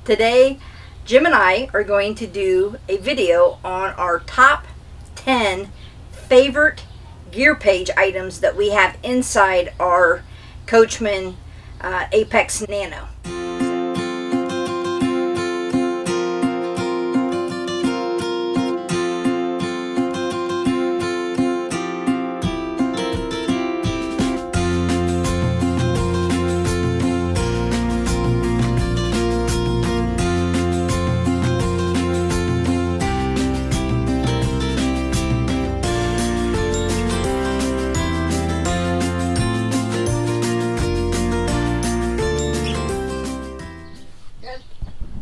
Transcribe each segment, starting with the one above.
Today, Jim and I are going to do a video on our top 10 favorite gear page items that we have inside our Coachman Apex Nano.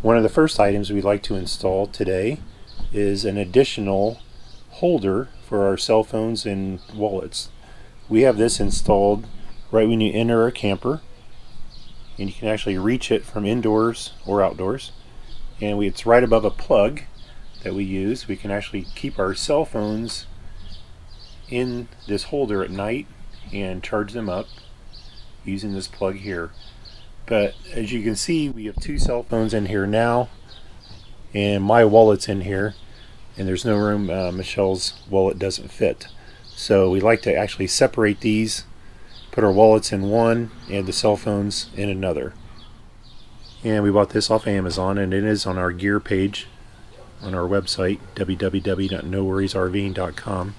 One of the first items we'd like to install today is an additional holder for our cell phones and wallets. We have this installed right when you enter our camper, and you can actually reach it from indoors or outdoors. And it's right above a plug that we use. We can actually keep our cell phones in this holder at night and charge them up using this plug here. But as you can see, we have two cell phones in here now, and my wallet's in here, and there's no room. Michelle's wallet doesn't fit. So we like to actually separate these, put our wallets in one and the cell phones in another. And we bought this off Amazon, and it is on our gear page on our website, www.noworriesrving.com.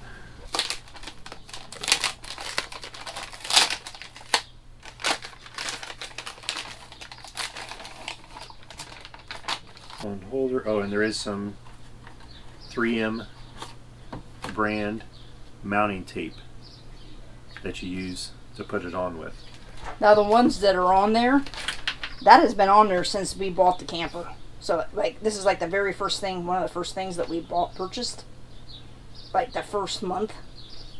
Phone holder. Oh, and there is some 3M brand mounting tape that you use to put it on with. Now the ones that are on there, that has been on there since we bought the camper. So like this is like the very first thing, one of the first things that we purchased, like the first month,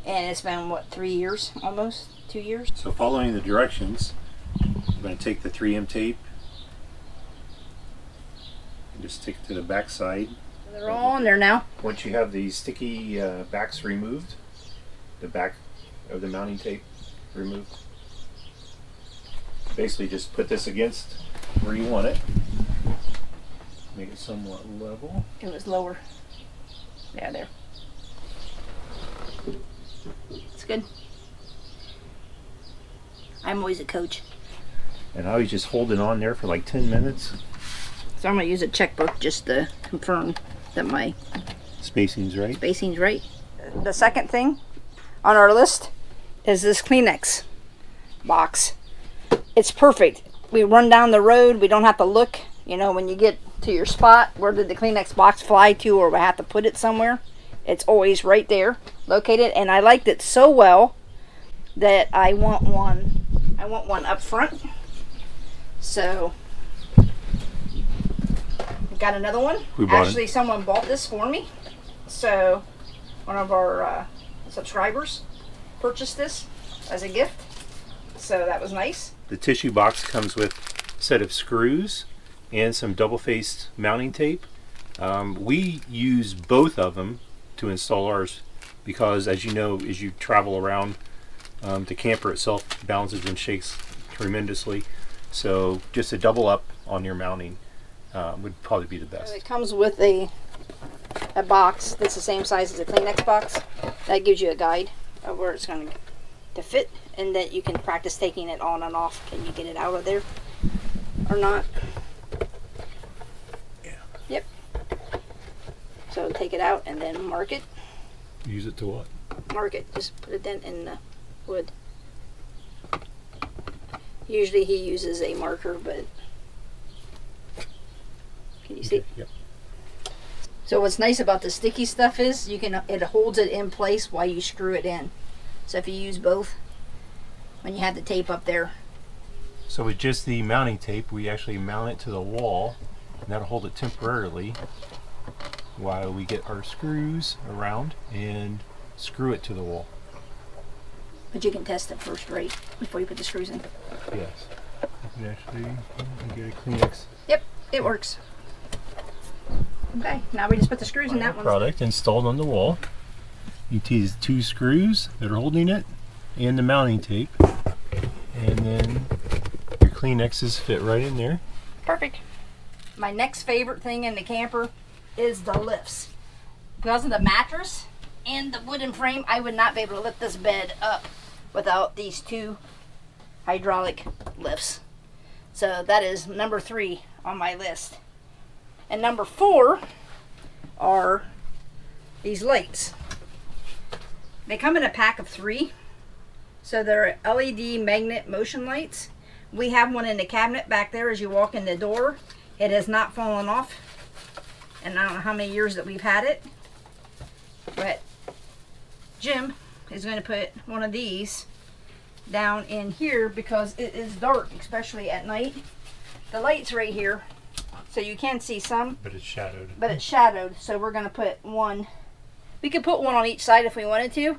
and it's been what, 3 years, almost 2 years. So following the directions, I'm going to take the 3M tape and just stick it to the back side. They're all on there now. Once you have the sticky backs removed, the back of the mounting tape removed, basically just put this against where you want it. Make it somewhat level. It was lower. Yeah, there. It's good. I'm always a coach. And I always just hold it on there for like 10 minutes. So I'm going to use a checkbook just to confirm that my spacing's right. Spacing's right. The second thing on our list is this Kleenex box. It's perfect. We run down the road. We don't have to look. You know, when you get to your spot, where did the Kleenex box fly to, or we have to put it somewhere? It's always right there, located. And I liked it so well that I want one. I want one up front. So got another one. Actually, someone bought this for me. So one of our subscribers purchased this as a gift. So that was nice. The tissue box comes with a set of screws and some double-faced mounting tape. We use both of them to install ours because, as you know, as you travel around, the camper itself bounces and shakes tremendously. So just a double up on your mounting would probably be the best. It comes with a box that's the same size as a Kleenex box. That gives you a guide of where it's going to fit, and that you can practice taking it on and off. Can you get it out of there or not? Yeah. Yep. So take it out and then mark it. Use it to what? Mark it. Just put a dent in the wood. Usually he uses a marker, but can you see? Yep. So what's nice about the sticky stuff is it holds it in place while you screw it in. So if you use both, when you have the tape up there. So with just the mounting tape, we actually mount it to the wall, and that'll hold it temporarily while we get our screws around and screw it to the wall. But you can test it first, right? Before you put the screws in. Yes. You can actually get a Kleenex. Yep, it works. Okay, now we just put the screws in that one. Product installed on the wall. You tease 2 screws that are holding it and the mounting tape, and then your Kleenexes fit right in there. Perfect. my next favorite thing in the camper is the lifts. Because of the mattress and the wooden frame, I would not be able to lift this bed up without these two hydraulic lifts. So that is number 3 on my list. And number 4 are these lights. They come in a pack of 3. So they're LED magnet motion lights. We have one in the cabinet back there as you walk in the door. It has not fallen off. And I don't know how many years that we've had it. But Jim is going to put one of these down in here because it is dark, especially at night. The light's right here, so you can see some. But it's shadowed. But it's shadowed, so we're going to put one. We could put one on each side if we wanted to,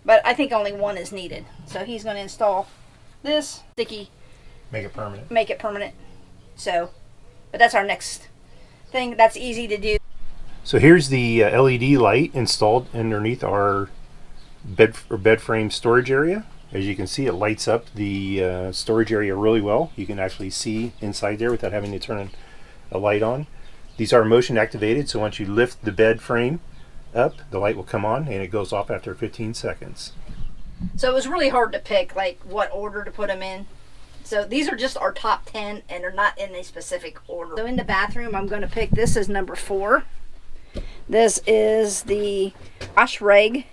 but I think only one is needed. So he's going to install this sticky. Make it permanent. Make it permanent. So, but that's our next thing. That's easy to do. So here's the LED light installed underneath our bed frame storage area. As you can see, it lights up the storage area really well. You can actually see inside there without having to turn a light on. These are motion activated, so once you lift the bed frame up, the light will come on and it goes off after 15 seconds. So it was really hard to pick like what order to put them in. So these are just our top 10 and they're not in a specific order. So in the bathroom, I'm going to pick this as number 4. This is the wash rag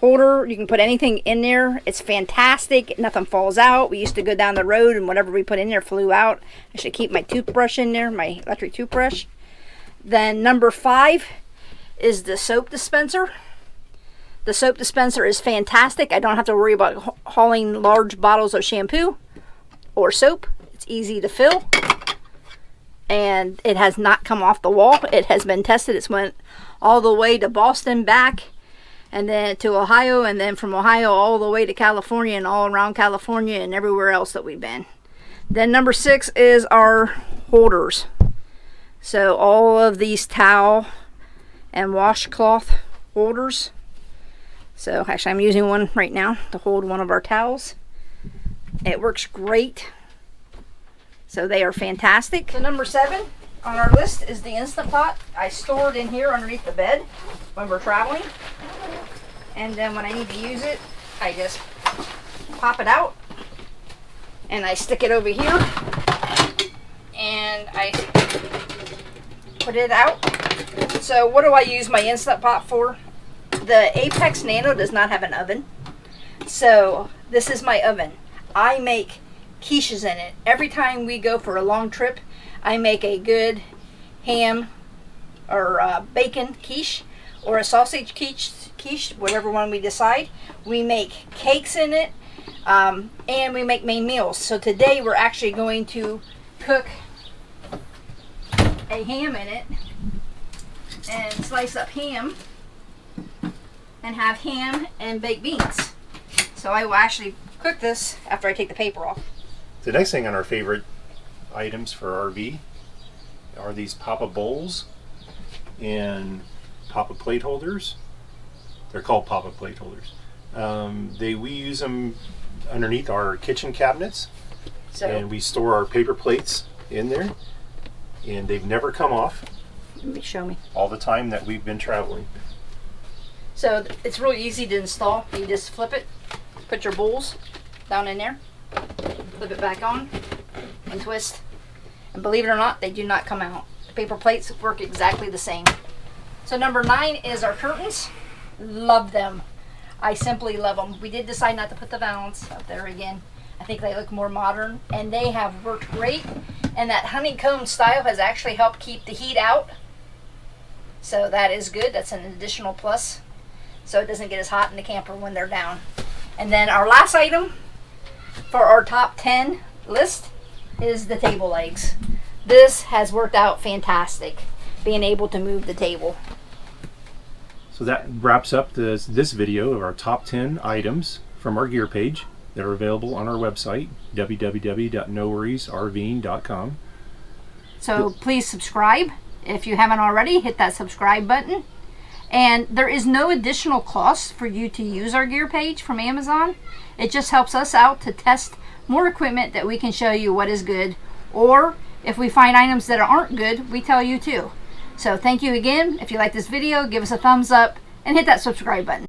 holder. You can put anything in there. It's fantastic. Nothing falls out. We used to go down the road and whatever we put in there flew out. I should keep my toothbrush in there, my electric toothbrush. Then number 5 is the soap dispenser. The soap dispenser is fantastic. I don't have to worry about hauling large bottles of shampoo or soap. It's easy to fill. And it has not come off the wall. It has been tested. It's went all the way to Boston, back, and then to Ohio, and then from Ohio all the way to California and all around California and everywhere else that we've been. Then number 6 is our holders. So all of these towel and washcloth holders. So actually I'm using one right now to hold one of our towels. It works great. So they are fantastic. So number 7 on our list is the Instant Pot. I store it in here underneath the bed when we're traveling. And then when I need to use it, I just pop it out. And I stick it over here. And I put it out. So what do I use my Instant Pot for? The Apex Nano does not have an oven. So this is my oven. I make quiches in it. Every time we go for a long trip, I make a good ham or bacon quiche or a sausage quiche, whatever one we decide. We make cakes in it, and we make main meals. So today we're actually going to cook a ham in it and slice up ham and have ham and baked beans. So I will actually cook this after I take the paper off. The next thing on our favorite items for RV are these Papa bowls and Papa plate holders. They're called Papa plate holders. We use them underneath our kitchen cabinets, and we store our paper plates in there, and they've never come off. Let me show me. All the time that we've been traveling. So it's really easy to install. You just flip it, put your bowls down in there, flip it back on, and twist. And believe it or not, they do not come out. The paper plates work exactly the same. So number 9 is our curtains. Love them. I simply love them. We did decide not to put the valance up there again. I think they look more modern, and they have worked great. And that honeycomb style has actually helped keep the heat out. So that is good. That's an additional plus. So it doesn't get as hot in the camper when they're down. And then our last item for our top 10 list is the table legs. This has worked out fantastic, being able to move the table. So that wraps up this video of our top 10 items from our gear page that are available on our website, www.noworriesrving.com. So please subscribe. If you haven't already, hit that subscribe button. And there is no additional cost for you to use our gear page from Amazon. It just helps us out to test more equipment that we can show you what is good. Or if we find items that aren't good, we tell you too. So thank you again. If you like this video, give us a thumbs up and hit that subscribe button.